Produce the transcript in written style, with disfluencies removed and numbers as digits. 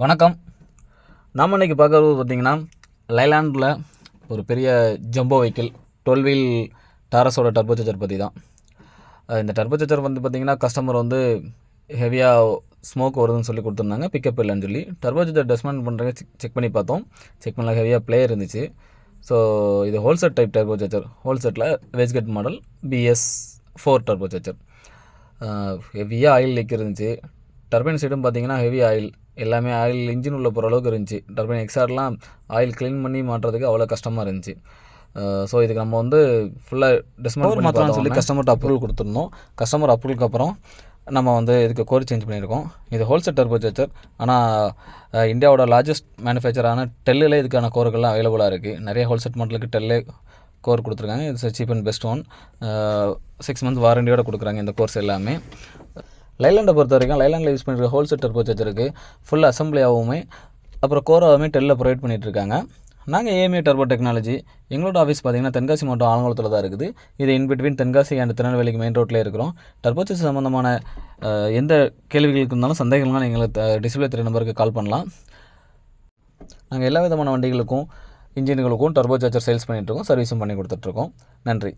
வணக்கம். நாம் இன்றைக்கி பார்க்குறது பார்த்திங்கன்னா லைலாண்டில் ஒரு பெரிய ஜம்போ வெஹிக்கிள் 12 வீல் டாரஸோட டர்போ சார்ஜர் பற்றி தான். இந்த டர்போ சார்ஜர் வந்து பார்த்திங்கன்னா கஸ்டமர் வந்து ஹெவியாக ஸ்மோக் வருதுன்னு சொல்லி கொடுத்துருந்தாங்க, பிக்கப் இல்லைன்னு சொல்லி. டர்போ சார்ஜர் டஸ்ட்மேன் பண்ணுறங்க செக் பண்ணி பார்த்தோம். செக் பண்ணல, ஹெவியாக ப்ளே இருந்துச்சு. ஸோ இது ஹோல்செட் டைப் டர்போ சார்ஜர். ஹோல்செட்டில் wastegate model BS4 turbo charger. ஹெவியாக ஆயில் லீக் இருந்துச்சு. டர்பைன் சைடும் பார்த்திங்கன்னா ஹெவி ஆயில், எல்லாமே ஆயில் இன்ஜின் உள்ள போகிற அளவுக்கு இருந்துச்சு. டர்பைன் எக்ஸார்ட்லாம் ஆயில் க்ளீன் பண்ணி மாட்டுறதுக்கு அவ்வளோ கஷ்டமாக இருந்துச்சு. ஸோ இதுக்கு நம்ம வந்து ஃபுல்லாக டிஸ்மவுண்ட் மாற்றலாம்னு சொல்லி கஸ்டமர்கிட்ட அப்ரூவல் கொடுத்துருந்தோம். கஸ்டமர் அப்ரூவலுக்கு அப்புறம் நம்ம வந்து இதுக்கு கோர் சேஞ்ச் பண்ணியிருக்கோம். இது ஹோல்செட் டர்போ சார்ஜர். ஆனால் இந்தியாவோட லார்ஜஸ்ட் மேனுஃபேக்சரான டெல்லில் இதுக்கான கோர்கள்லாம் அவைலபிளாக இருக்குது. நிறைய ஹோல்செட் மாடலுக்கு டெல்லே கோர் கொடுத்துருக்காங்க. It's cheap and best one. 6 months வாரண்டியோடு கொடுக்குறாங்க இந்த கோர்ஸ் எல்லாமே. லைலாண்டை பொறுத்த வரைக்கும் லைலாண்டில் யூஸ் பண்ணியிருக்க ஹோல்செட் டர்போ சார்ஜருக்கு ஃபுல் அசம்பிளியாகவுமே அப்புறம் கோராவுமே டெல்லில் ப்ரொவைட் பண்ணிகிட்ருக்காங்க. நாங்கள் AMA டர்போ டெக்னாலஜி, எங்களோட ஆஃபீஸ் பார்த்திங்கன்னா தென்காசி மாவட்டம் ஆலங்குளத்தில் தான் இருக்குது. இது இன்பிட்வீன் தென்காசி அண்ட் திருநெல்வேலிக்கு மெயின் ரோட்லேயே இருக்கிறோம். டர்போ சார்ஜர் சம்மந்தமான எந்த கேள்விகளுக்கு இருந்தாலும் சந்தேகங்கள்லாம் எங்களுக்கு டிஸ்பிளே 3 நம்பருக்கு கால் பண்ணலாம். நாங்கள் எல்லா விதமான வண்டிகளுக்கும் இன்ஜின்களுக்கும் டர்போ சார்ஜர் சேல்ஸ் பண்ணிகிட்ருக்கோம், சர்வீஸும் பண்ணி கொடுத்துட்ருக்கோம். நன்றி.